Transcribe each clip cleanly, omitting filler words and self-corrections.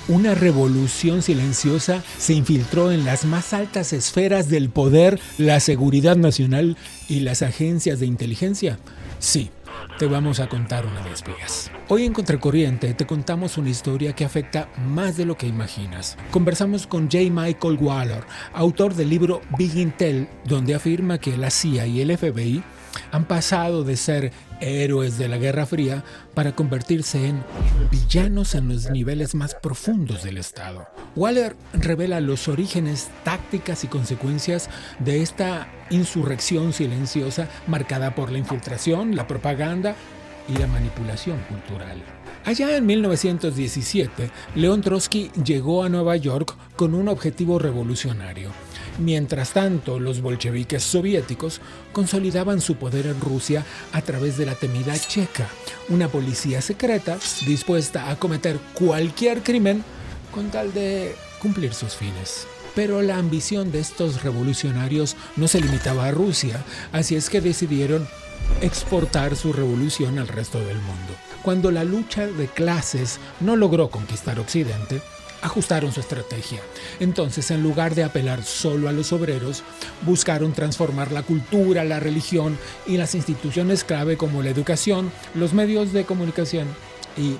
Una revolución silenciosa se infiltró en las más altas esferas del poder, la seguridad nacional y las agencias de inteligencia. Sí, te vamos a contar una de ellas. Hoy en Contracorriente te contamos una historia que afecta más de lo que imaginas. Conversamos con J. Michael Waller, autor del libro Big Intel, donde afirma que la CIA y el FBI han pasado de ser héroes de la Guerra Fría para convertirse en villanos en los niveles más profundos del Estado. Waller revela los orígenes, tácticas y consecuencias de esta insurrección silenciosa marcada por la infiltración, la propaganda y la manipulación cultural. Allá en 1917, León Trotsky llegó a Nueva York con un objetivo revolucionario. Mientras tanto, los bolcheviques soviéticos consolidaban su poder en Rusia a través de la temida Checa, una policía secreta dispuesta a cometer cualquier crimen con tal de cumplir sus fines. Pero la ambición de estos revolucionarios no se limitaba a Rusia, así es que decidieron exportar su revolución al resto del mundo. Cuando la lucha de clases no logró conquistar Occidente, ajustaron su estrategia. Entonces, en lugar de apelar solo a los obreros, buscaron transformar la cultura, la religión y las instituciones clave como la educación, los medios de comunicación y,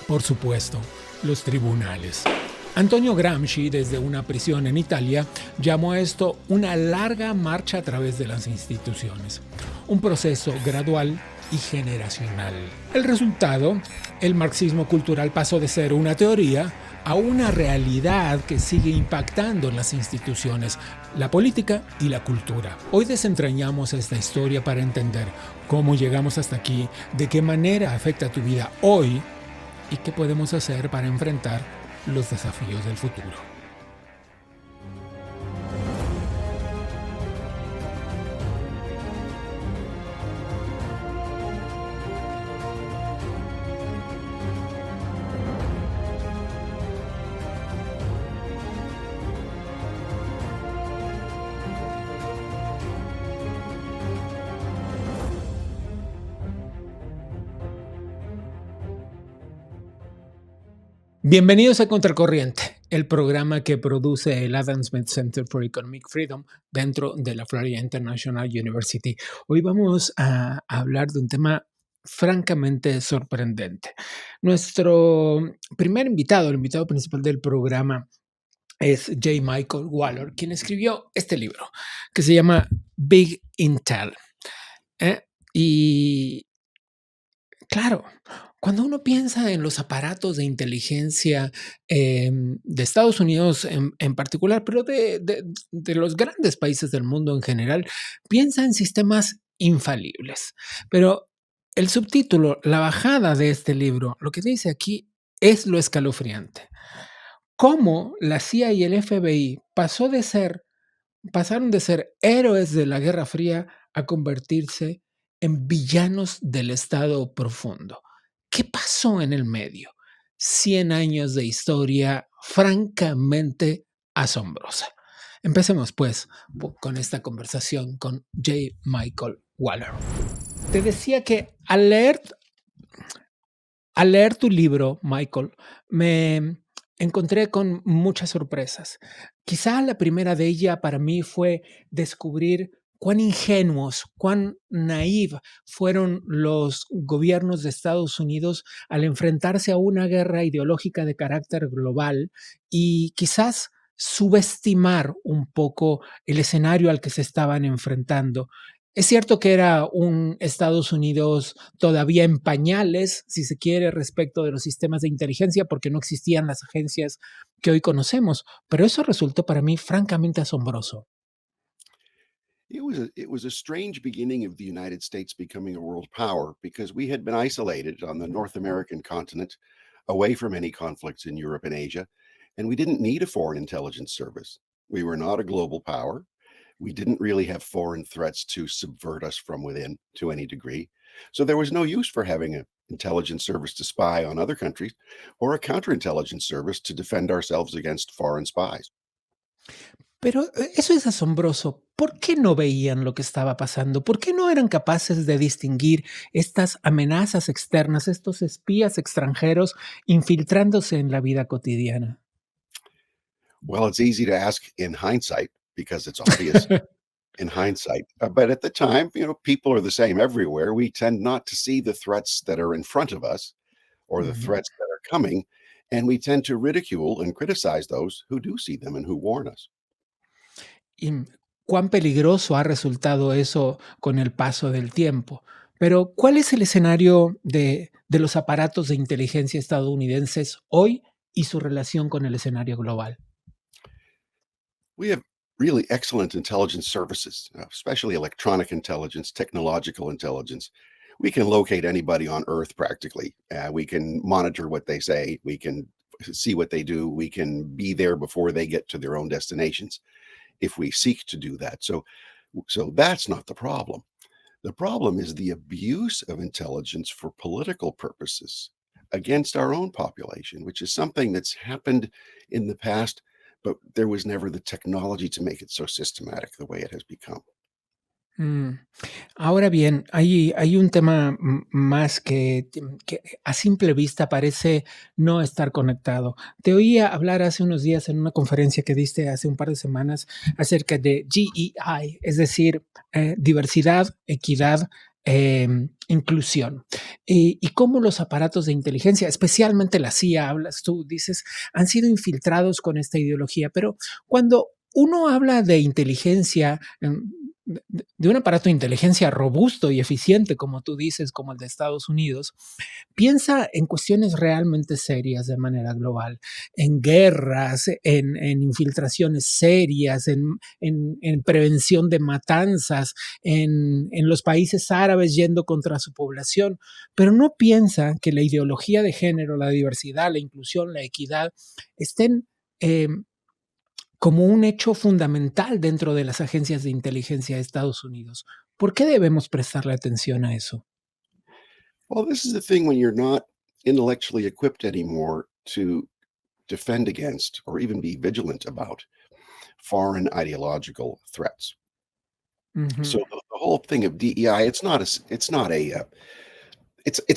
por supuesto, los tribunales. Antonio Gramsci, desde una prisión en Italia, llamó a esto una larga marcha a través de las instituciones, un proceso gradual y generacional. El resultado, el marxismo cultural pasó de ser una teoría a una realidad que sigue impactando en las instituciones, la política y la cultura. Hoy desentrañamos esta historia para entender cómo llegamos hasta aquí, de qué manera afecta tu vida hoy y qué podemos hacer para enfrentar los desafíos del futuro. Bienvenidos a Contracorriente, el programa que produce el Adam Smith Center for Economic Freedom dentro de la Florida International University. Hoy vamos a hablar de un tema francamente sorprendente. Nuestro primer invitado, el invitado principal del programa, es J. Michael Waller, quien escribió este libro que se llama Big Intel. Y claro, cuando uno piensa en los aparatos de inteligencia de Estados Unidos en particular, pero de los grandes países del mundo en general, piensa en sistemas infalibles. Pero el subtítulo, la bajada de este libro, lo que dice aquí es lo escalofriante. Cómo la CIA y el FBI pasaron de ser héroes de la Guerra Fría a convertirse en villanos del Estado profundo. ¿Qué pasó en el medio? 100 años de historia francamente asombrosa. Empecemos pues con esta conversación con J. Michael Waller. Te decía que al leer tu libro, Michael, me encontré con muchas sorpresas. Quizá la primera de ellas para mí fue descubrir cuán ingenuos, cuán naive fueron los gobiernos de Estados Unidos al enfrentarse a una guerra ideológica de carácter global y quizás subestimar un poco el escenario al que se estaban enfrentando. Es cierto que era un Estados Unidos todavía en pañales, si se quiere, respecto de los sistemas de inteligencia, porque no existían las agencias que hoy conocemos, pero eso resultó para mí francamente asombroso. It was a strange beginning of the United States becoming a world power because we had been isolated on the North American continent, away from any conflicts in Europe and Asia, and we didn't need a foreign intelligence service. We were not a global power. We didn't really have foreign threats to subvert us from within to any degree. So there was no use for having an intelligence service to spy on other countries or a counterintelligence service to defend ourselves against foreign spies. Pero eso es asombroso. ¿Por qué no veían lo que estaba pasando? ¿Por qué no eran capaces de distinguir estas amenazas externas, estos espías extranjeros infiltrándose en la vida cotidiana? Well, it's easy to ask in hindsight because it's obvious in hindsight. But at the time, people are the same everywhere. We tend not to see the threats that are in front of us or the Ujú. threats that are coming. And we tend to ridicule and criticize those who do see them and who warn us. Y cuán peligroso ha resultado eso con el paso del tiempo. Pero, ¿cuál es el escenario de los aparatos de inteligencia estadounidenses hoy y su relación con el escenario global? We have really excellent intelligence services, especially electronic intelligence, technological intelligence. We can locate anybody on Earth practically. We can monitor what they say. We can see what they do. We can be there before they get to their own destinations if we seek to do that. So that's not the problem. The problem is the abuse of intelligence for political purposes against our own population, which is something that's happened in the past, but there was never the technology to make it so systematic the way it has become. Mm. Ahora bien, hay un tema más que a simple vista parece no estar conectado. Te oía hablar hace unos días en una conferencia que diste hace un par de semanas acerca de GEI, es decir, diversidad, equidad, inclusión. Y cómo los aparatos de inteligencia, especialmente la CIA, hablas tú, dices, han sido infiltrados con esta ideología. Pero cuando uno habla de inteligencia, de un aparato de inteligencia robusto y eficiente, como tú dices, como el de Estados Unidos, piensa en cuestiones realmente serias de manera global, en guerras, en infiltraciones serias, en prevención de matanzas, en los países árabes yendo contra su población, pero no piensa que la ideología de género, la diversidad, la inclusión, la equidad estén eh, como un hecho fundamental dentro de las agencias de inteligencia de Estados Unidos. ¿Por qué debemos prestarle atención a eso? Well, this is the thing when you're not intellectually equipped anymore to defend against or even be vigilant about foreign ideological threats. So Ujú. the whole thing of DEI, it's not it's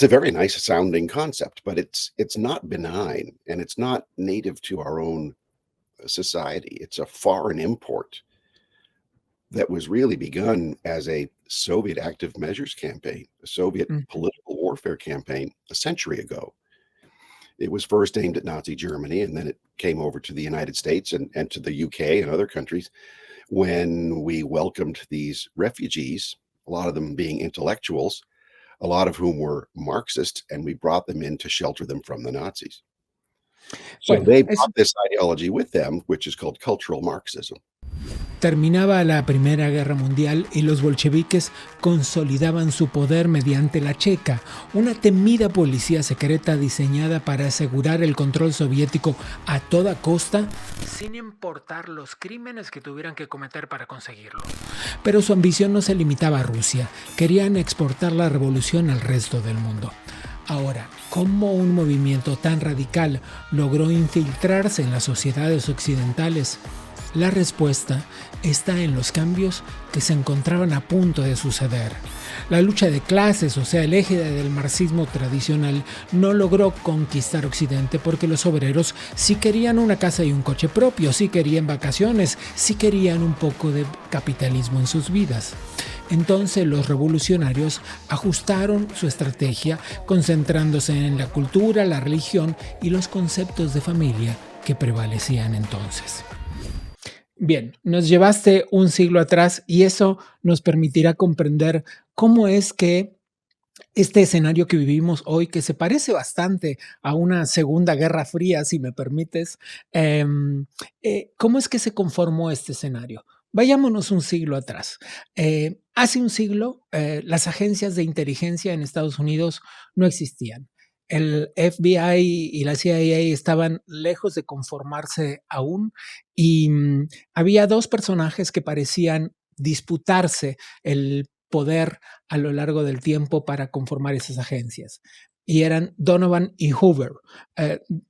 a very nice sounding concept, but it's not benign and it's not native to our own society. It's a foreign import that was really begun as a Soviet active measures campaign, a Soviet Ujú. political warfare campaign a century ago. It was first aimed at Nazi Germany, and then it came over to the United States and to the UK and other countries when we welcomed these refugees, a lot of them being intellectuals, a lot of whom were Marxist, and we brought them in to shelter them from the Nazis. So Bueno, they eso brought this ideology with them, which is called cultural Marxism. terminaba la Primera Guerra Mundial y los bolcheviques consolidaban su poder mediante la Checa, una temida policía secreta diseñada para asegurar el control soviético a toda costa, sin importar los crímenes que tuvieran que cometer para conseguirlo. Pero su ambición no se limitaba a Rusia, querían exportar la revolución al resto del mundo. Ahora, ¿cómo un movimiento tan radical logró infiltrarse en las sociedades occidentales? La respuesta está en los cambios que se encontraban a punto de suceder. La lucha de clases, o sea, el eje del marxismo tradicional, no logró conquistar Occidente porque los obreros sí querían una casa y un coche propio, sí querían vacaciones, sí querían un poco de capitalismo en sus vidas. Entonces los revolucionarios ajustaron su estrategia concentrándose en la cultura, la religión y los conceptos de familia que prevalecían entonces. Bien, nos llevaste un siglo atrás y eso nos permitirá comprender cómo es que este escenario que vivimos hoy, que se parece bastante a una Segunda Guerra Fría, si me permites, ¿cómo es que se conformó este escenario? Vayámonos un siglo atrás. Hace un siglo, las agencias de inteligencia en Estados Unidos no existían. El FBI y la CIA estaban lejos de conformarse aún y había dos personajes que parecían disputarse el poder a lo largo del tiempo para conformar esas agencias. y eran Donovan y Hoover,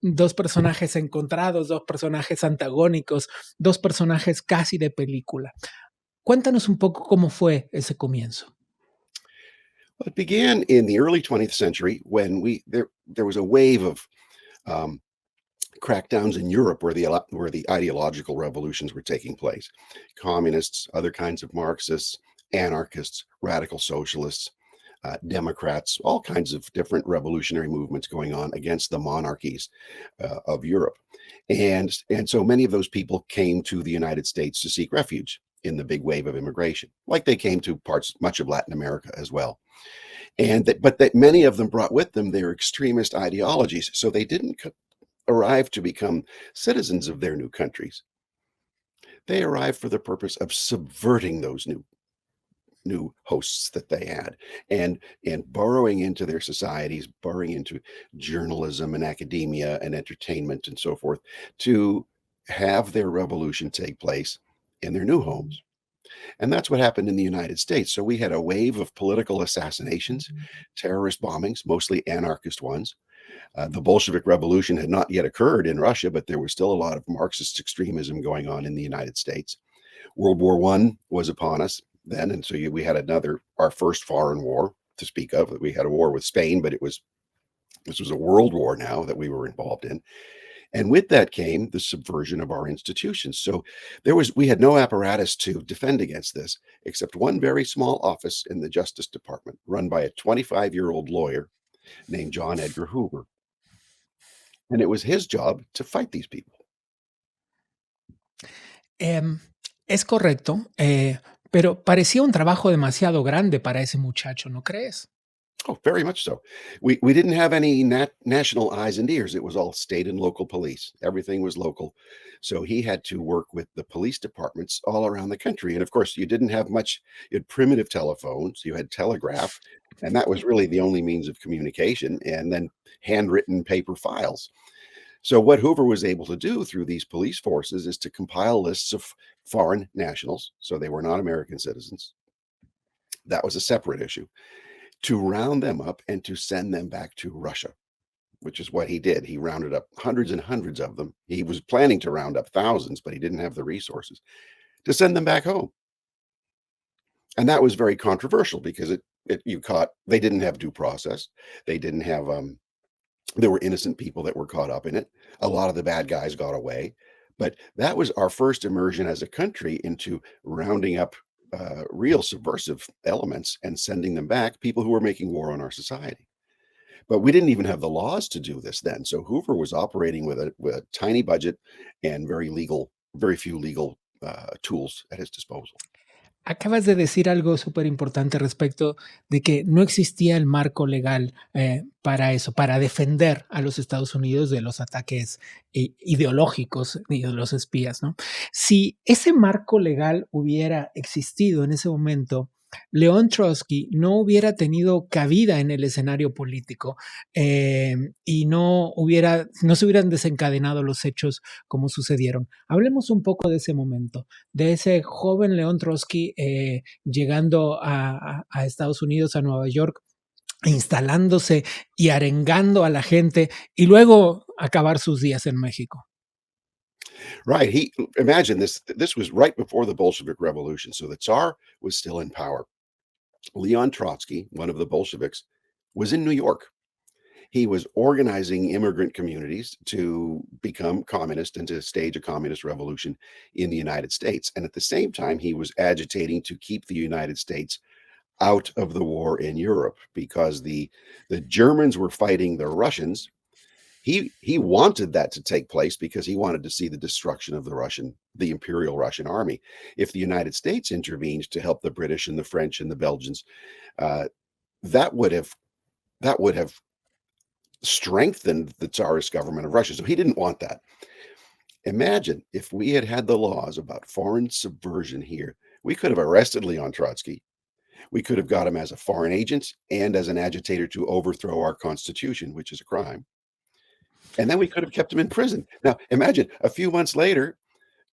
dos personajes encontrados, dos personajes antagónicos, dos personajes casi de película. Cuéntanos un poco cómo fue ese comienzo. Well, it began in the early 20th century when there was a wave of um, crackdowns in Europe where the ideological revolutions were taking place. Communists, other kinds of Marxists, anarchists, radical socialists, Democrats, all kinds of different revolutionary movements going on against the monarchies of Europe, and so many of those people came to the United States to seek refuge in the big wave of immigration, like they came to parts much of Latin America as well. But that many of them brought with them their extremist ideologies, so they didn't arrive to become citizens of their new countries. They arrived for the purpose of subverting those new hosts that they had and burrowing into their societies, burrowing into journalism and academia and entertainment and so forth to have their revolution take place in their new homes. And that's what happened in the United States. So we had a wave of political assassinations, terrorist bombings, mostly anarchist ones. The Bolshevik Revolution had not yet occurred in Russia, but there was still a lot of Marxist extremism going on in the United States. World War I was upon us then, and so we had our first foreign war to speak of. We had a war with Spain, but this was a world war now that we were involved in. And with that came the subversion of our institutions. So we had no apparatus to defend against this, except one very small office in the Justice Department, run by a 25-year-old lawyer named John Edgar Hoover. And it was his job to fight these people. Em, es correcto, pero parecía un trabajo demasiado grande para ese muchacho, ¿no crees? Oh, very much so. We didn't have any national eyes and ears. It was all state and local police. Everything was local. So he had to work with the police departments all around the country. And of course, you didn't have much. You had primitive telephones, you had telegraph, and that was really the only means of communication, and then handwritten paper files. So what Hoover was able to do through these police forces is to compile lists of foreign nationals, so they were not American citizens. That was a separate issue, to round them up and to send them back to Russia, which is what he did. He rounded up hundreds and hundreds of them. He was planning to round up thousands, but he didn't have the resources to send them back home. And that was very controversial because they didn't have due process. They didn't have, there were innocent people that were caught up in it. A lot of the bad guys got away. But that was our first immersion as a country into rounding up real subversive elements and sending them back, people who were making war on our society. But we didn't even have the laws to do this then. So Hoover was operating with a tiny budget and very few legal tools at his disposal. Acabas de decir algo súper importante respecto de que no existía el marco legal para eso, para defender a los Estados Unidos de los ataques ideológicos y de los espías, ¿no? Si ese marco legal hubiera existido en ese momento, León Trotsky no hubiera tenido cabida en el escenario político y no se hubieran desencadenado los hechos como sucedieron. Hablemos un poco de ese momento, de ese joven León Trotsky llegando a Estados Unidos, a Nueva York, instalándose y arengando a la gente y luego acabar sus días en México. Right. Imagine this. This was right before the Bolshevik Revolution. So the Tsar was still in power. Leon Trotsky, one of the Bolsheviks, was in New York. He was organizing immigrant communities to become communist and to stage a communist revolution in the United States. And at the same time, he was agitating to keep the United States out of the war in Europe because the Germans were fighting the Russians. He wanted that to take place because he wanted to see the destruction of the Imperial Russian army. If the United States intervened to help the British and the French and the Belgians, uh, that would have strengthened the Tsarist government of Russia. So he didn't want that. Imagine if we had had the laws about foreign subversion here, we could have arrested Leon Trotsky. We could have got him as a foreign agent and as an agitator to overthrow our constitution, which is a crime. And then we could have kept him in prison. Now, imagine a few months later,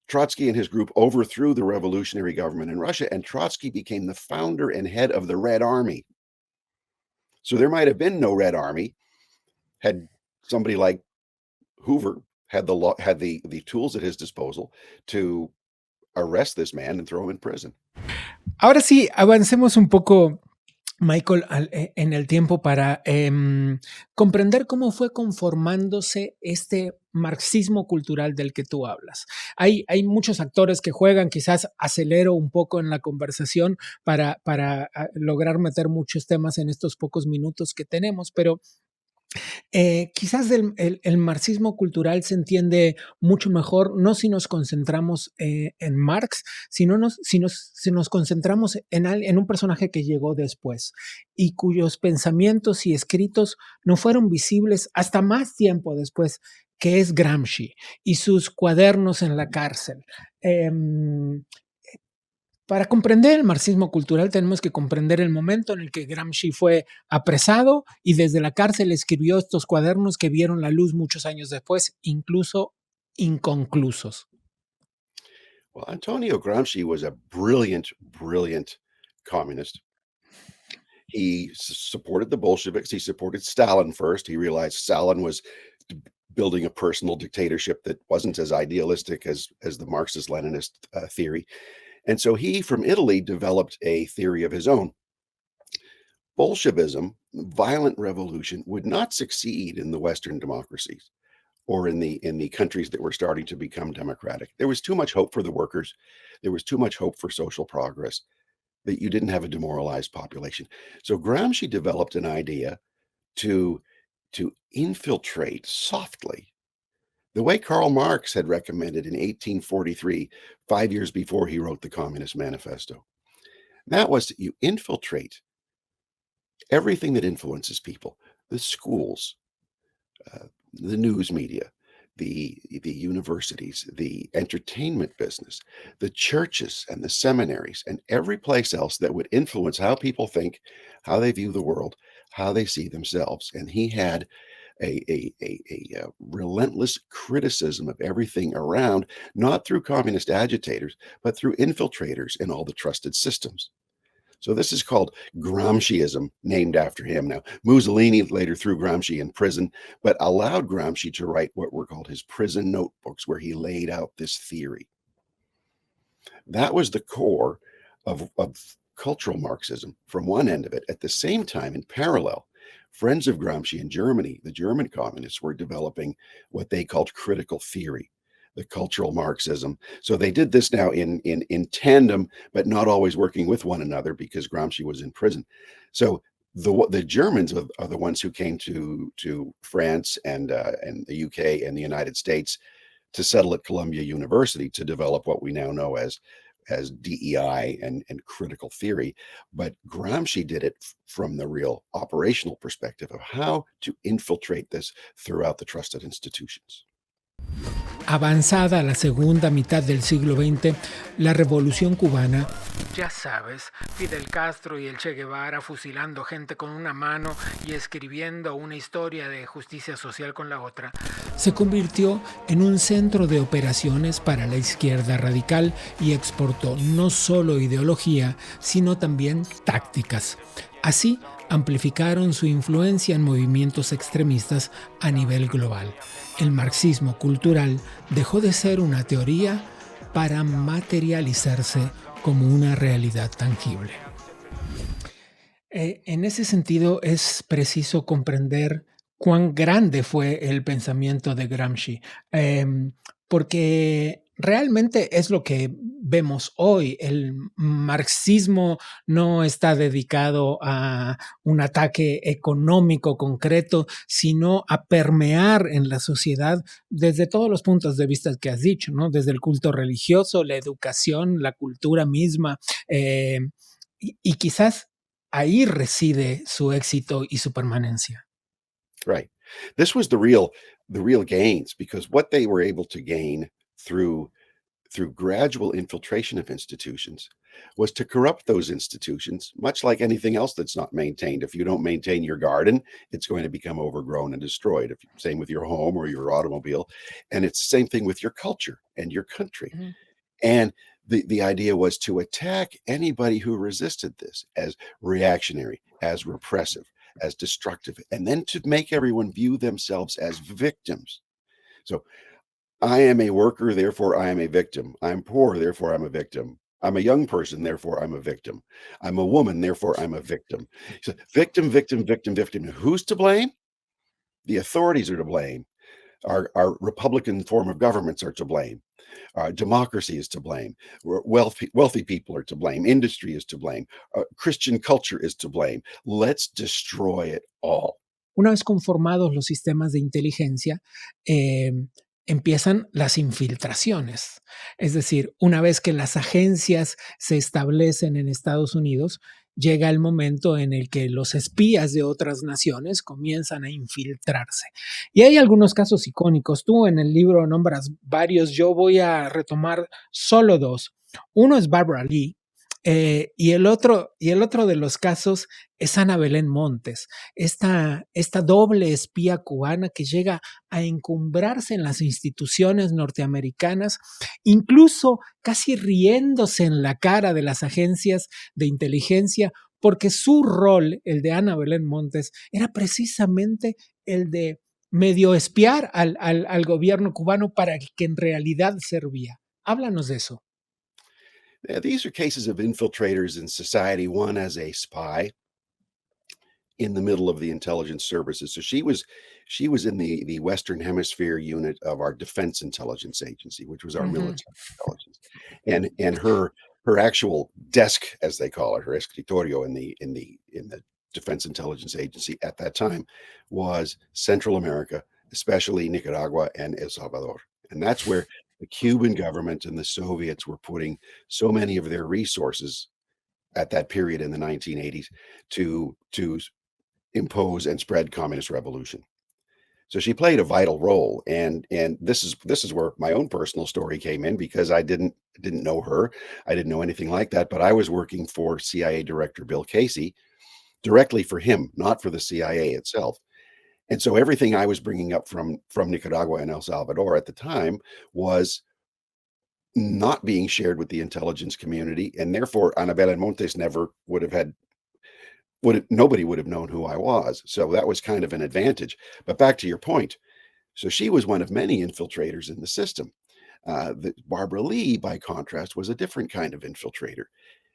Trotsky and his group overthrew the revolutionary government in Russia, and Trotsky became the founder and head of the Red Army. So there might have been no Red Army, had somebody like Hoover had the law, had the tools at his disposal to arrest this man and throw him in prison. Ahora sí, avancemos un poco, Michael, en el tiempo para comprender cómo fue conformándose este marxismo cultural del que tú hablas. Hay muchos actores que juegan, quizás acelero un poco en la conversación para lograr meter muchos temas en estos pocos minutos que tenemos, pero quizás el marxismo cultural se entiende mucho mejor, no si nos concentramos en Marx, sino si nos concentramos en un personaje que llegó después y cuyos pensamientos y escritos no fueron visibles hasta más tiempo después, que es Gramsci y sus cuadernos en la cárcel. Em, para comprender el marxismo cultural tenemos que comprender el momento en el que Gramsci fue apresado y desde la cárcel escribió estos cuadernos que vieron la luz muchos años después, incluso inconclusos. Well, Antonio Gramsci was a brilliant, brilliant communist. He supported the Bolsheviks. He supported Stalin first. He realized Stalin was building a personal dictatorship that wasn't as idealistic as the Marxist-Leninist theory. And so he, from Italy, developed a theory of his own. Bolshevism, violent revolution, would not succeed in the Western democracies or in the countries that were starting to become democratic. There was too much hope for the workers. There was too much hope for social progress that you didn't have a demoralized population. So Gramsci developed an idea to to infiltrate softly the way Karl Marx had recommended in 1843, 5 years before he wrote the Communist Manifesto. That was that you infiltrate everything that influences people, the schools, the news media, the universities, the entertainment business, the churches and the seminaries, and every place else that would influence how people think, how they view the world, how they see themselves. And he had a relentless criticism of everything around, not through communist agitators, but through infiltrators in all the trusted systems. So this is called Gramsciism, named after him. Now, Mussolini later threw Gramsci in prison, but allowed Gramsci to write what were called his prison notebooks, where he laid out this theory. That was the core of cultural Marxism from one end of it. At the same time, in parallel, friends of Gramsci in Germany, the German communists, were developing what they called critical theory, the cultural Marxism. So they did this now in tandem, but not always working with one another because Gramsci was in prison. So the Germans are the ones who came to France and the UK and the United States to settle at Columbia University to develop what we now know as DEI and critical theory. But Gramsci did it from the real operational perspective of how to infiltrate this throughout the trusted institutions. Avanzada la segunda mitad del siglo XX, la Revolución Cubana, ya sabes, Fidel Castro y el Che Guevara fusilando gente con una mano y escribiendo una historia de justicia social con la otra, se convirtió en un centro de operaciones para la izquierda radical y exportó no solo ideología, sino también tácticas. Así, amplificaron su influencia en movimientos extremistas a nivel global. El marxismo cultural dejó de ser una teoría para materializarse como una realidad tangible. En ese sentido, es preciso comprender cuán grande fue el pensamiento de Gramsci, porque realmente es lo que vemos hoy. El marxismo no está dedicado a un ataque económico concreto, sino a permear en la sociedad desde todos los puntos de vista que has dicho, ¿no? Desde el culto religioso, la educación, la cultura misma, y quizás ahí reside su éxito y su permanencia. Right. This was the real gains, because what they were able to gain through gradual infiltration of institutions was to corrupt those institutions, much like anything else that's not maintained. If you don't maintain your garden, it's going to become overgrown and destroyed. Same with your home or your automobile. And it's the same thing with your culture and your country. Ujú. And the idea was to attack anybody who resisted this as reactionary, as repressive, as destructive, and then to make everyone view themselves as victims. So I am a worker, therefore I am a victim. I'm poor, therefore I'm a victim. I'm a young person, therefore I'm a victim. I'm a woman, therefore I'm a victim. So victim, victim, victim, victim. Who's to blame? The authorities are to blame. Our Republican form of governments are to blame. Democracy is to blame. Wealthy people are to blame. Industry is to blame. Christian culture is to blame. Let's destroy it all. Una vez conformados los sistemas de inteligencia, empiezan las infiltraciones. Es decir, una vez que las agencias se establecen en Estados Unidos, llega el momento en el que los espías de otras naciones comienzan a infiltrarse. Y hay algunos casos icónicos. Tú en el libro nombras varios, yo voy a retomar solo dos. Uno es Barbara Lee, y el otro de los casos es Ana Belén Montes, esta doble espía cubana que llega a encumbrarse en las instituciones norteamericanas, incluso casi riéndose en la cara de las agencias de inteligencia, porque su rol, el de Ana Belén Montes, era precisamente el de medio espiar al gobierno cubano para el que en realidad servía. Háblanos de eso. These are cases of infiltrators in society, one as a spy in the middle of the intelligence services. So she was in the Western Hemisphere unit of our Defense Intelligence Agency, which was our Ujú. military intelligence. And her actual desk, as they call it, her escritorio in the Defense Intelligence Agency at that time was Central America, especially Nicaragua and El Salvador. And that's where the Cuban government and the Soviets were putting so many of their resources at that period in the 1980s to impose and spread communist revolution. So she played a vital role, and this is where my own personal story came in because I didn't know her. I didn't know anything like that, but I was working for CIA Director Bill Casey directly for him, not for the CIA itself. And so everything I was bringing up from Nicaragua and El Salvador at the time was not being shared with the intelligence community, and therefore Anabela Montes never would have had nobody would have known who I was. So that was kind of an advantage. But back to your point, so she was one of many infiltrators in the system. Barbara Lee, by contrast, was a different kind of infiltrator.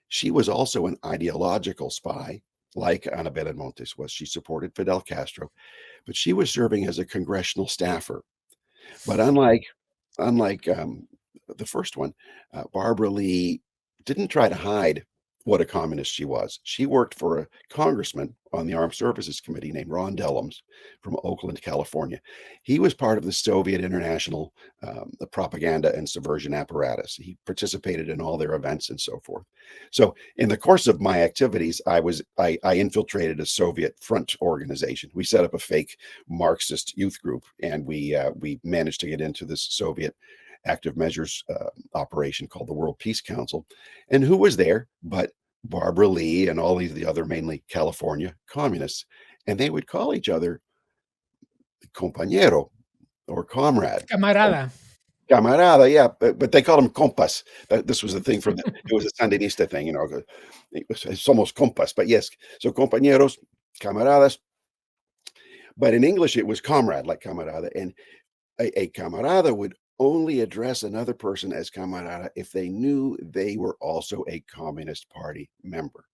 She was also an ideological spy, like Ana Montes was. She supported Fidel Castro, but she was serving as a congressional staffer. But unlike the first one, Barbara Lee didn't try to hide what a communist she was. She worked for a congressman on the Armed Services Committee named Ron Dellums from Oakland, California. He was part of the Soviet international the propaganda and subversion apparatus. He participated in all their events and so forth. So, in the course of my activities, I infiltrated a Soviet front organization. We set up a fake Marxist youth group, and we managed to get into this Soviet active measures operation called the World Peace Council. And who was there but Barbara Lee and all the other mainly California communists? And they would call each other compañero or comrade. Camarada. Camarada, yeah, but they called him compas. This was the thing from it was a Sandinista thing, it's almost compas, but yes. So compañeros, camaradas. But in English, it was comrade, like camarada. And a camarada would only address another person as camarada if they knew they were also a Communist Party member.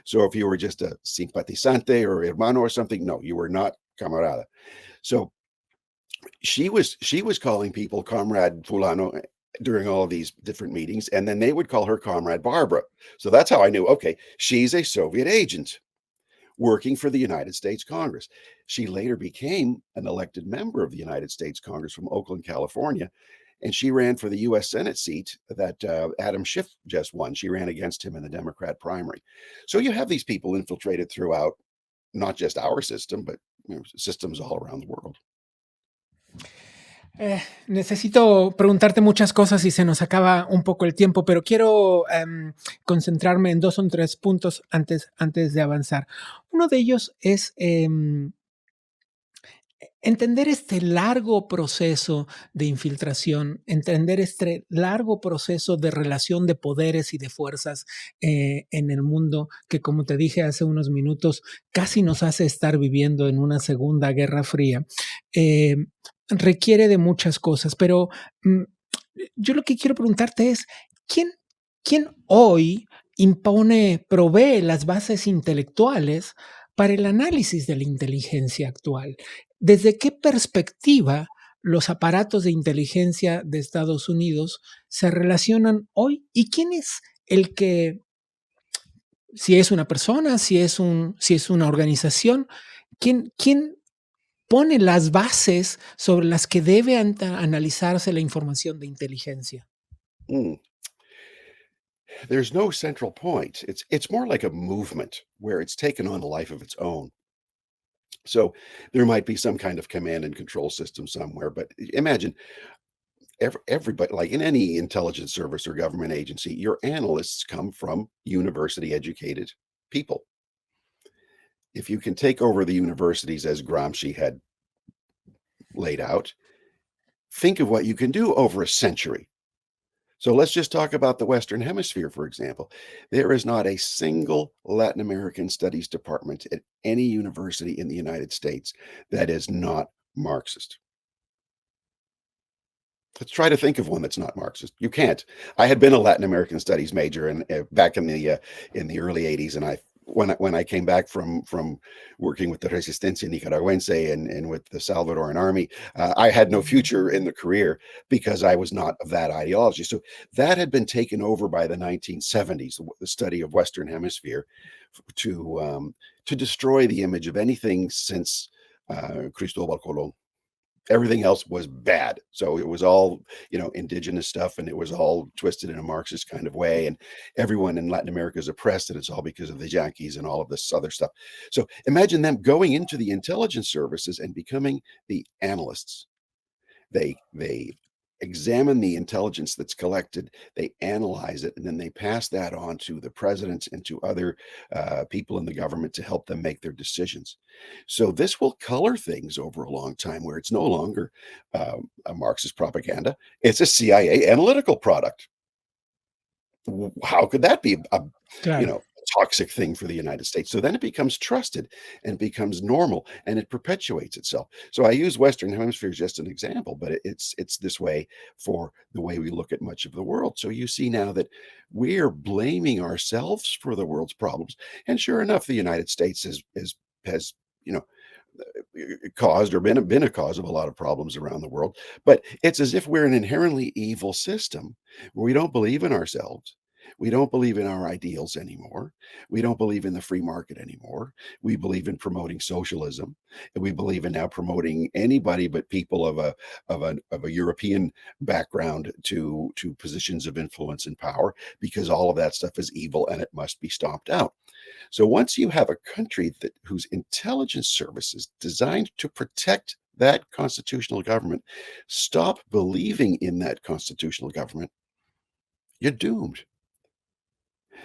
So if you were just a simpatizante or hermano or something, no, you were not camarada. So she was calling people comrade fulano during all of these different meetings, and then they would call her comrade Barbara. So that's how I knew, okay, she's a Soviet agent working for the United States Congress. She later became an elected member of the United States Congress from Oakland, California, and she ran for the U.S. Senate seat that Adam Schiff just won. She ran against him in the Democrat primary. So you have these people infiltrated throughout not just our system, but systems all around the world. Necesito preguntarte muchas cosas y se nos acaba un poco el tiempo, pero quiero concentrarme en dos o tres puntos antes de avanzar. Uno de ellos es Entender este largo proceso de infiltración, entender este largo proceso de relación de poderes y de fuerzas en el mundo, que como te dije hace unos minutos, casi nos hace estar viviendo en una segunda guerra fría, eh, requiere de muchas cosas. Pero mm, yo lo que quiero preguntarte es, ¿quién, quién hoy provee las bases intelectuales para el análisis de la inteligencia actual? ¿Desde qué perspectiva los aparatos de inteligencia de Estados Unidos se relacionan hoy? ¿Y quién es el que, si es una persona, si es una organización, quién pone las bases sobre las que debe analizarse la información de inteligencia? Mm. There's no central point. It's more like a movement where it's taken on a life of its own. So there might be some kind of command and control system somewhere, but imagine everybody, like in any intelligence service or government agency, your analysts come from university educated people. If you can take over the universities as Gramsci had laid out, think of what you can do over a century. So let's just talk about the Western Hemisphere, for example. There is not a single Latin American studies department at any university in the United States that is not Marxist. Let's try to think of one that's not Marxist. You can't. I had been a Latin American studies major and back in the early '80s, and when I came back from working with the Resistencia Nicaragüense and with the Salvadoran army, I had no future in the career because I was not of that ideology. So that had been taken over by the 1970s, the study of Western Hemisphere, to destroy the image of anything since Cristobal Colon. Everything else was bad. So it was all, indigenous stuff, and it was all twisted in a Marxist kind of way. And everyone in Latin America is oppressed, and it's all because of the Yankees and all of this other stuff. So imagine them going into the intelligence services and becoming the analysts. They examine the intelligence that's collected, they analyze it, and then they pass that on to the presidents and to other people in the government to help them make their decisions. So this will color things over a long time, where it's no longer a Marxist propaganda; it's a CIA analytical product. How could that be Claro. a toxic thing for the United States? So then it becomes trusted and becomes normal, and it perpetuates itself. So I use Western Hemisphere as just an example, but it's this way for the way we look at much of the world. So you see now that we're blaming ourselves for the world's problems, and sure enough, the United States has you know caused or been a cause of a lot of problems around the world. But it's as if we're an inherently evil system where we don't believe in ourselves. We don't believe in our ideals anymore. We don't believe in the free market anymore. We believe in promoting socialism, and we believe in now promoting anybody but people of a European background to positions of influence and power, because all of that stuff is evil and it must be stomped out. So once you have a country that whose intelligence services designed to protect that constitutional government stop believing in that constitutional government, you're doomed.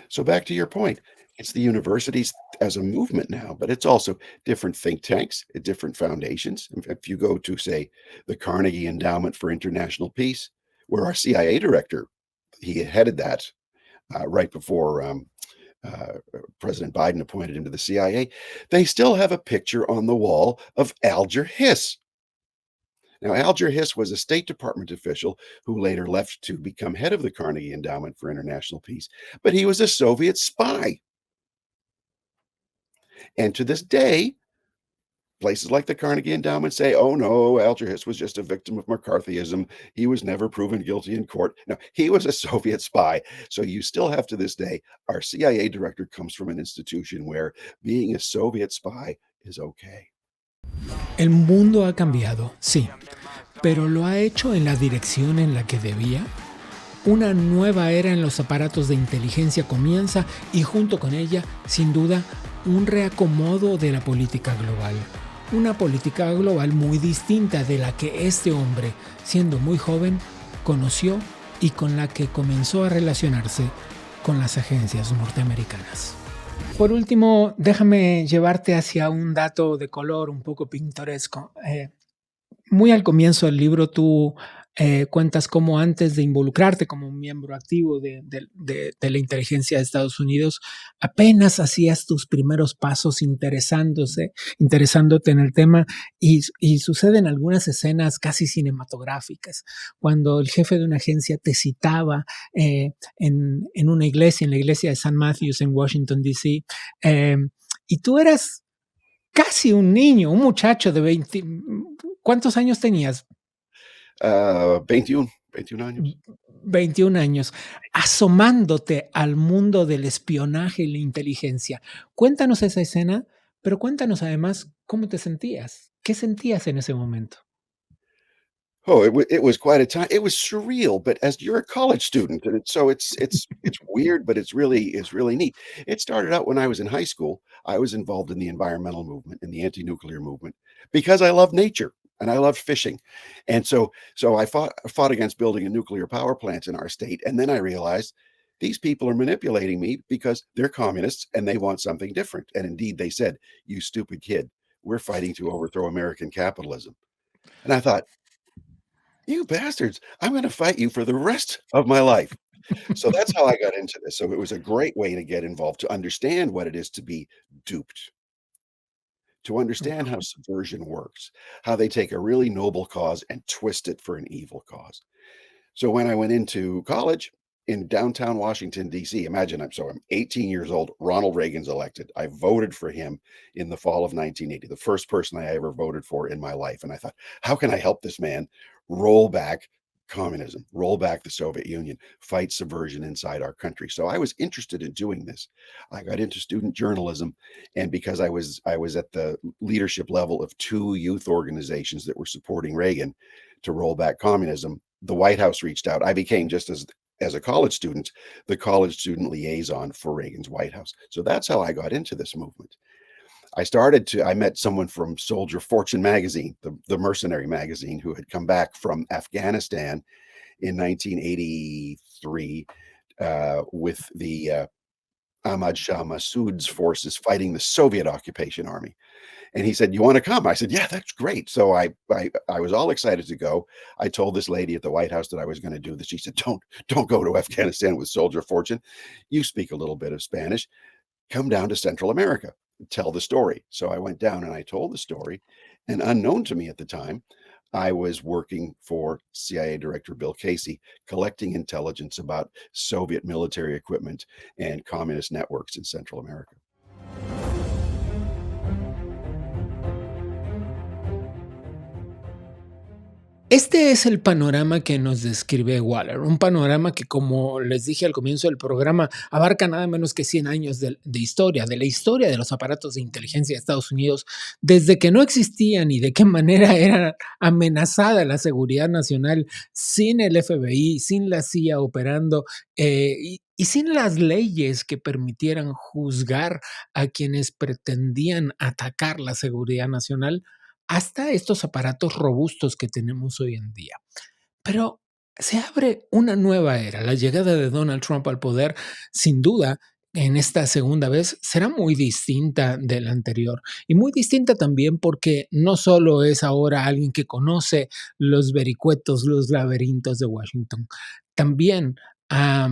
So back to your point, it's the universities as a movement now, but it's also different think tanks at different foundations. If you go to, say, the Carnegie Endowment for International Peace, where our CIA director, he headed that right before President Biden appointed him to the CIA, they still have a picture on the wall of Alger Hiss. Now, Alger Hiss was a State Department official who later left to become head of the Carnegie Endowment for International Peace, but he was a Soviet spy. And to this day, places like the Carnegie Endowment say, oh no, Alger Hiss was just a victim of McCarthyism. He was never proven guilty in court. No, he was a Soviet spy. So you still have to this day, our CIA director comes from an institution where being a Soviet spy is okay. El mundo ha cambiado, sí, pero ¿lo ha hecho en la dirección en la que debía? Una nueva era en los aparatos de inteligencia comienza y junto con ella, sin duda, un reacomodo de la política global. Una política global muy distinta de la que este hombre, siendo muy joven, conoció y con la que comenzó a relacionarse con las agencias norteamericanas. Por último, déjame llevarte hacia un dato de color un poco pintoresco. Muy al comienzo del libro tú cuentas cómo antes de involucrarte como un miembro activo de la inteligencia de Estados Unidos, apenas hacías tus primeros pasos interesándote en el tema y suceden algunas escenas casi cinematográficas, cuando el jefe de una agencia te citaba en una iglesia, en la iglesia de San Matthews en Washington, D.C., eh, y tú eras casi un niño, un muchacho de 20. ¿Cuántos años tenías? 21 años. 21 años, asomándote al mundo del espionaje y la inteligencia. Cuéntanos esa escena, pero cuéntanos además cómo te sentías. ¿Qué sentías en ese momento? Oh, it was quite a time. It was surreal, but as you're a college student, and it's weird, but it's really neat. It started out when I was in high school. I was involved in the environmental movement and the anti-nuclear movement because I love nature and I love fishing, and so I fought against building a nuclear power plant in our state, and then I realized these people are manipulating me because they're communists and they want something different. And indeed, they said, "You stupid kid, we're fighting to overthrow American capitalism." And I thought, you bastards, I'm gonna fight you for the rest of my life. So that's how I got into this. So it was a great way to get involved, to understand what it is to be duped, to understand how subversion works, how they take a really noble cause and twist it for an evil cause. So when I went into college in downtown Washington, D.C., imagine I'm 18 years old. Ronald Reagan's elected. I voted for him in the fall of 1980, the first person I ever voted for in my life. And I thought, how can I help this man roll back communism, roll back the Soviet Union, fight subversion inside our country? So I was interested in doing this. I got into student journalism, and because I was at the leadership level of two youth organizations that were supporting Reagan to roll back communism, the White House reached out. I became, just as a college student, the college student liaison for Reagan's White House. So that's how I got into this movement. I met someone from Soldier Fortune magazine, the mercenary magazine, who had come back from Afghanistan in 1983 with the Ahmad Shah Massoud's forces fighting the Soviet occupation army. And he said, "You want to come?" I said, "Yeah, that's great." So I was all excited to go. I told this lady at the White House that I was going to do this. She said, "Don't go to Afghanistan with Soldier Fortune. You speak a little bit of Spanish. Come down to Central America, tell the story." So I went down and I told the story. And unknown to me at the time, I was working for CIA Director Bill Casey, collecting intelligence about Soviet military equipment and communist networks in Central America. Este es el panorama que nos describe Waller, un panorama que, como les dije al comienzo del programa, abarca nada menos que 100 años de historia, de la historia de los aparatos de inteligencia de Estados Unidos, desde que no existían y de qué manera era amenazada la seguridad nacional sin el FBI, sin la CIA operando y sin las leyes que permitieran juzgar a quienes pretendían atacar la seguridad nacional, hasta estos aparatos robustos que tenemos hoy en día. Pero se abre una nueva era. La llegada de Donald Trump al poder, sin duda, en esta segunda vez será muy distinta de la anterior. Y muy distinta también porque no solo es ahora alguien que conoce los vericuetos, los laberintos de Washington, también ha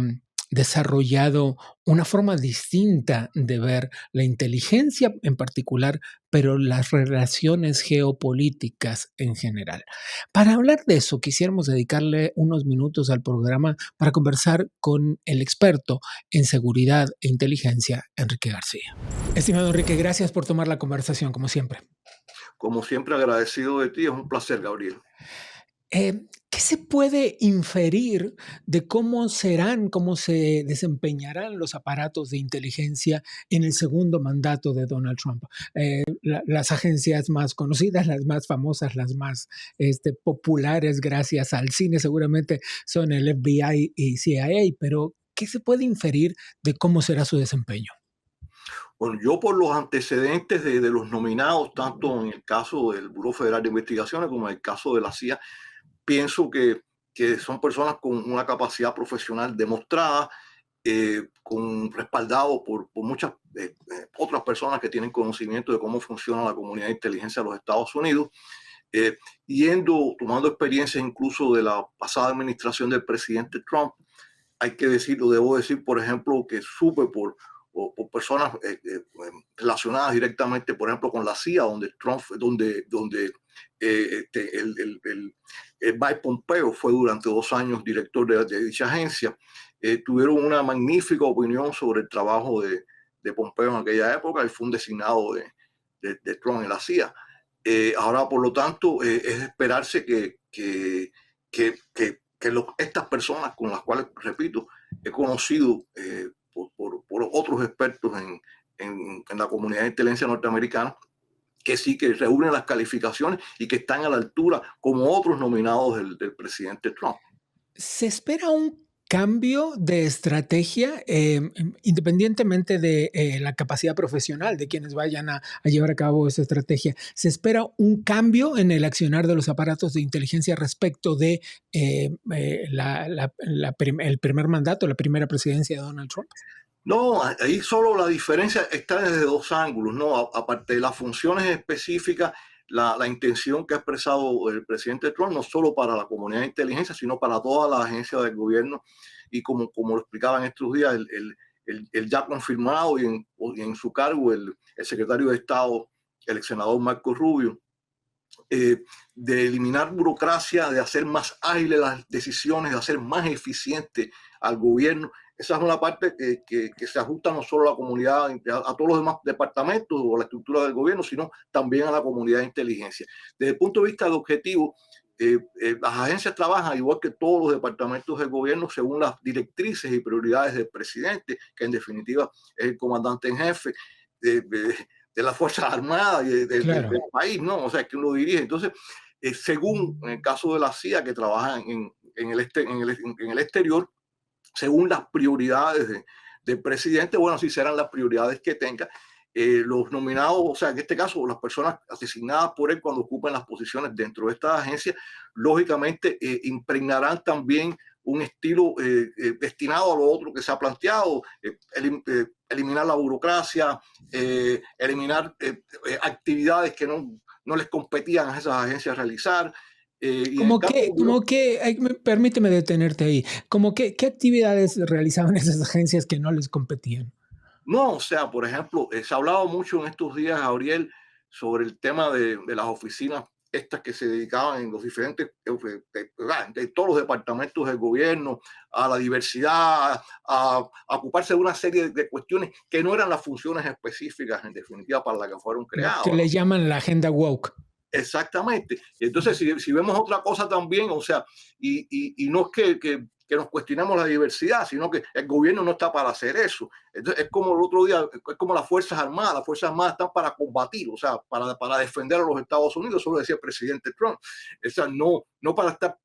desarrollado una forma distinta de ver la inteligencia en particular, pero las relaciones geopolíticas en general. Para hablar de eso, quisiéramos dedicarle unos minutos al programa para conversar con el experto en seguridad e inteligencia, Enrique García. Estimado Enrique, gracias por tomar la conversación, como siempre. Como siempre, agradecido de ti. Es un placer, Gabriel. ¿Qué se puede inferir de cómo serán, cómo se desempeñarán los aparatos de inteligencia en el segundo mandato de Donald Trump? Las agencias más conocidas, las más famosas, las más populares gracias al cine seguramente son el FBI y CIA, pero ¿qué se puede inferir de cómo será su desempeño? Bueno, yo por los antecedentes de los nominados, tanto en el caso del Buró Federal de Investigaciones como en el caso de la CIA, pienso que son personas con una capacidad profesional demostrada, respaldado por muchas otras personas que tienen conocimiento de cómo funciona la comunidad de inteligencia de los Estados Unidos. tomando experiencias incluso de la pasada administración del presidente Trump, hay que decirlo, debo decir, por ejemplo, que supe por personas relacionadas directamente, por ejemplo, con la CIA, donde Mike Pompeo fue durante 2 años director de dicha agencia. Tuvieron una magnífica opinión sobre el trabajo de Pompeo en aquella época y fue un designado de Trump en la CIA. Ahora, por lo tanto, es esperarse que estas personas con las cuales, repito, he conocido por otros expertos en la comunidad de inteligencia norteamericana, que sí que reúnen las calificaciones y que están a la altura como otros nominados del presidente Trump. ¿Se espera un cambio de estrategia independientemente de la capacidad profesional de quienes vayan a llevar a cabo esa estrategia? ¿Se espera un cambio en el accionar de los aparatos de inteligencia respecto de el primer mandato, la primera presidencia de Donald Trump? No, ahí solo la diferencia está desde 2 ángulos, ¿no? Aparte de las funciones específicas, la intención que ha expresado el presidente Trump, no solo para la comunidad de inteligencia, sino para todas las agencias del gobierno, y como lo explicaba en estos días, el ya confirmado y en su cargo el secretario de Estado, el ex senador Marco Rubio, de eliminar burocracia, de hacer más ágiles las decisiones, de hacer más eficiente al gobierno. Esa es una parte que se ajusta no solo a la comunidad, a todos los demás departamentos o la estructura del gobierno, sino también a la comunidad de inteligencia. Desde el punto de vista del objetivo, las agencias trabajan igual que todos los departamentos del gobierno según las directrices y prioridades del presidente, que en definitiva es el comandante en jefe de las Fuerzas Armadas y Claro. del país, ¿no? O sea, que uno dirige. Entonces, según en el caso de la CIA, que trabaja en el exterior, según las prioridades del presidente, bueno, si serán las prioridades que tenga, los nominados, o sea, en este caso, las personas designadas por él cuando ocupan las posiciones dentro de esta agencia, lógicamente impregnarán también un estilo destinado a lo otro que se ha planteado, eliminar la burocracia, eliminar actividades que no les competían a esas agencias realizar. Permíteme detenerte ahí, ¿qué actividades realizaban esas agencias que no les competían? No, o sea, por ejemplo, se ha hablado mucho en estos días, Gabriel, sobre el tema de las oficinas estas que se dedicaban en los diferentes, de todos los departamentos del gobierno, a la diversidad, a ocuparse de una serie de cuestiones que no eran las funciones específicas, en definitiva, para las que fueron Lo creadas, que ¿no? le llaman la agenda woke. Exactamente. Entonces, si vemos otra cosa también, o sea, y no es que nos cuestionemos la diversidad, sino que el gobierno no está para hacer eso. Entonces, es como el otro día, es como las Fuerzas Armadas están para combatir, o sea, para defender a los Estados Unidos, eso lo decía el presidente Trump. O sea, no para estar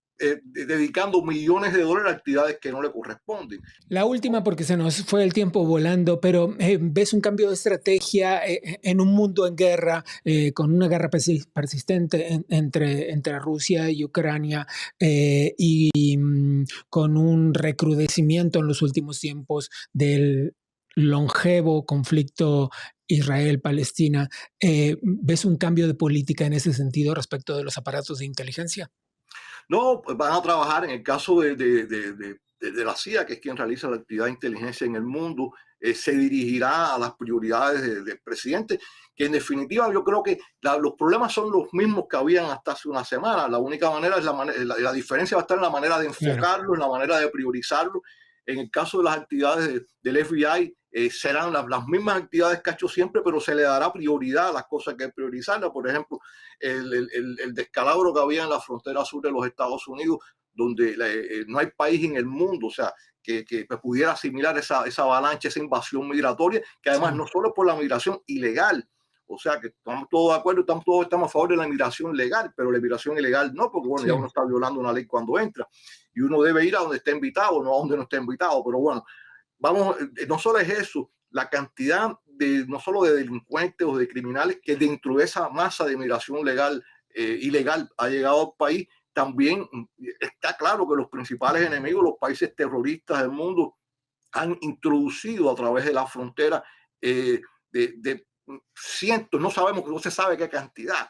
dedicando millones de dólares a actividades que no le corresponden. La última, porque se nos fue el tiempo volando, pero ¿ves un cambio de estrategia en un mundo en guerra, con una guerra persistente entre Rusia y Ucrania con un recrudecimiento en los últimos tiempos del longevo conflicto Israel-Palestina? ¿Ves un cambio de política en ese sentido respecto de los aparatos de inteligencia? No, pues van a trabajar en el caso de la CIA, que es quien realiza la actividad de inteligencia en el mundo, se dirigirá a las prioridades del presidente, que en definitiva yo creo que los problemas son los mismos que habían hasta hace una semana. La única manera es la diferencia va a estar en la manera de enfocarlo, en la manera de priorizarlo. En el caso de las actividades del FBI, serán las mismas actividades que ha hecho siempre, pero se le dará prioridad a las cosas que hay que priorizarlas. Por ejemplo, el descalabro que había en la frontera sur de los Estados Unidos, donde no hay país en el mundo, o sea, que pudiera asimilar esa avalancha, esa invasión migratoria, que además no solo es por la migración ilegal, o sea, que estamos todos de acuerdo, todos estamos a favor de la migración legal, pero la migración ilegal no, porque bueno, ya uno está violando una ley cuando entra, y uno debe ir a donde esté invitado, no a donde no esté invitado, pero bueno, vamos, no solo es eso, la cantidad no solo de delincuentes o de criminales que dentro de esa masa de migración legal, ilegal, ha llegado al país, también está claro que los principales enemigos, los países terroristas del mundo, han introducido a través de la frontera de cientos, no se sabe qué cantidad,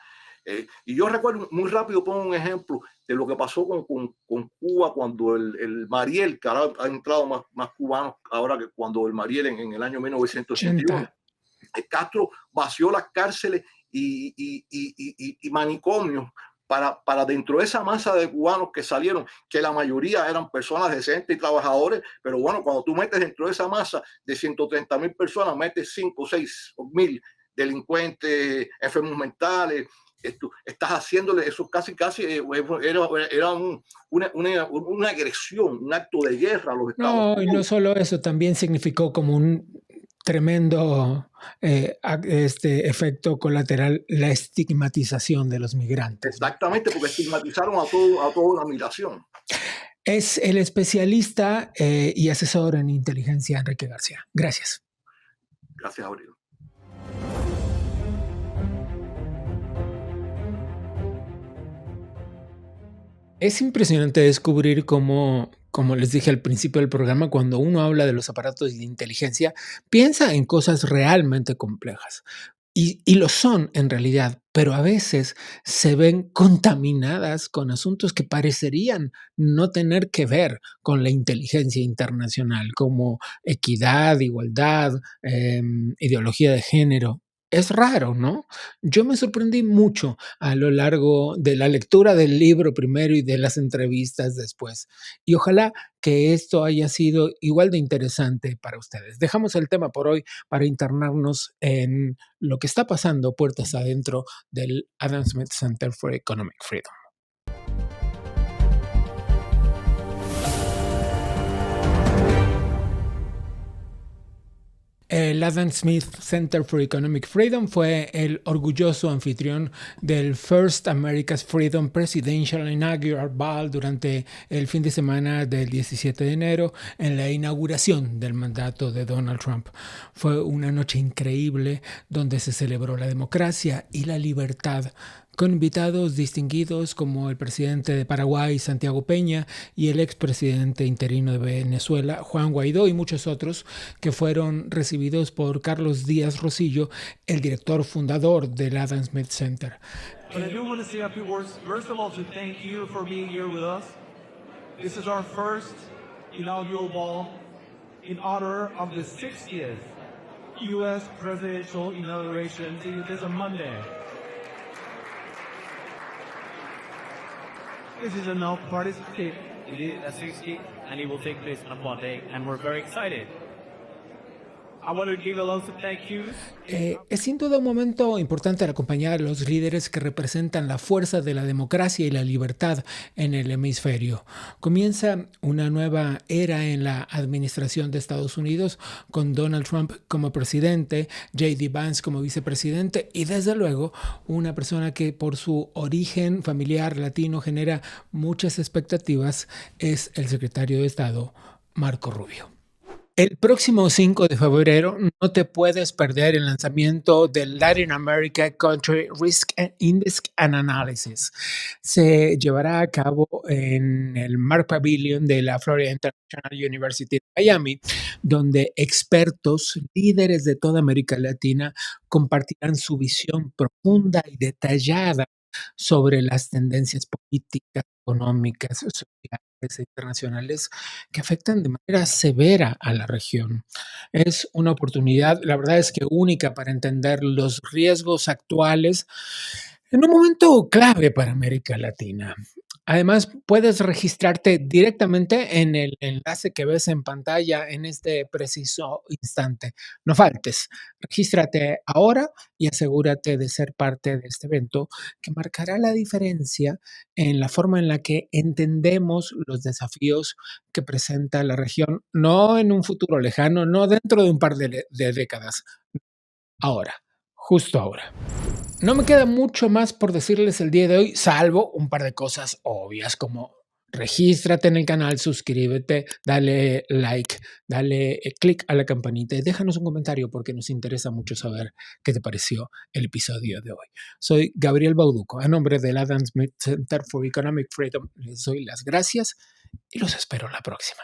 Y yo recuerdo muy rápido, pongo un ejemplo de lo que pasó con Cuba cuando el Mariel, que ahora ha entrado más cubanos ahora que cuando el Mariel en el año 1981. 80. Castro vació las cárceles y manicomios para dentro de esa masa de cubanos que salieron, que la mayoría eran personas decentes y trabajadores, pero bueno, cuando tú metes dentro de esa masa de 130,000 personas, metes 5, 6 mil delincuentes, enfermos mentales, estás haciéndole eso casi era una agresión, un acto de guerra a los Estados No, y no Unidos. solo eso, también significó como un tremendo efecto colateral la estigmatización de los migrantes, ¿no? Exactamente, porque estigmatizaron a toda la migración. Es el especialista y asesor en inteligencia Enrique García. Gracias. Gracias, Abril. Es impresionante descubrir cómo, como les dije al principio del programa, cuando uno habla de los aparatos de inteligencia, piensa en cosas realmente complejas. Y lo son en realidad, pero a veces se ven contaminadas con asuntos que parecerían no tener que ver con la inteligencia internacional, como equidad, igualdad, ideología de género. Es raro, ¿no? Yo me sorprendí mucho a lo largo de la lectura del libro primero y de las entrevistas después. Y ojalá que esto haya sido igual de interesante para ustedes. Dejamos el tema por hoy para internarnos en lo que está pasando puertas adentro del Adam Smith Center for Economic Freedom. El Adam Smith Center for Economic Freedom fue el orgulloso anfitrión del First America's Freedom Presidential Inaugural Ball durante el fin de semana del 17 de enero en la inauguración del mandato de Donald Trump. Fue una noche increíble donde se celebró la democracia y la libertad, con invitados distinguidos como el presidente de Paraguay, Santiago Peña, y el expresidente interino de Venezuela, Juan Guaidó, y muchos otros que fueron recibidos por Carlos Díaz Rosillo, el director fundador del Adam Smith Center. But I do want to say a few words. First of all, to thank you for being here with us. This is our first inaugural ball in honor of the 60th U.S. presidential inauguration. It is a Monday. This is a no participate. It is a 60 and it will take place on Monday and we're very excited. I want to give a lot of thank yous. Es sin duda un momento importante al acompañar a los líderes que representan la fuerza de la democracia y la libertad en el hemisferio. Comienza una nueva era en la administración de Estados Unidos con Donald Trump como presidente, J.D. Vance como vicepresidente y desde luego una persona que por su origen familiar latino genera muchas expectativas es el secretario de Estado, Marco Rubio. El próximo 5 de febrero no te puedes perder el lanzamiento del Latin America Country Risk Index and Analysis. Se llevará a cabo en el Mark Pavilion de la Florida International University de Miami, donde expertos, líderes de toda América Latina compartirán su visión profunda y detallada sobre las tendencias políticas, económicas, sociales e internacionales que afectan de manera severa a la región. Es una oportunidad, la verdad es que única para entender los riesgos actuales en un momento clave para América Latina. Además, puedes registrarte directamente en el enlace que ves en pantalla en este preciso instante. No faltes, regístrate ahora y asegúrate de ser parte de este evento que marcará la diferencia en la forma en la que entendemos los desafíos que presenta la región, no en un futuro lejano, no dentro de un par de décadas, ahora, justo ahora. No me queda mucho más por decirles el día de hoy, salvo un par de cosas obvias como regístrate en el canal, suscríbete, dale like, dale click a la campanita y déjanos un comentario porque nos interesa mucho saber qué te pareció el episodio de hoy. Soy Gabriel Bauduco, a nombre del Adam Smith Center for Economic Freedom les doy las gracias y los espero la próxima.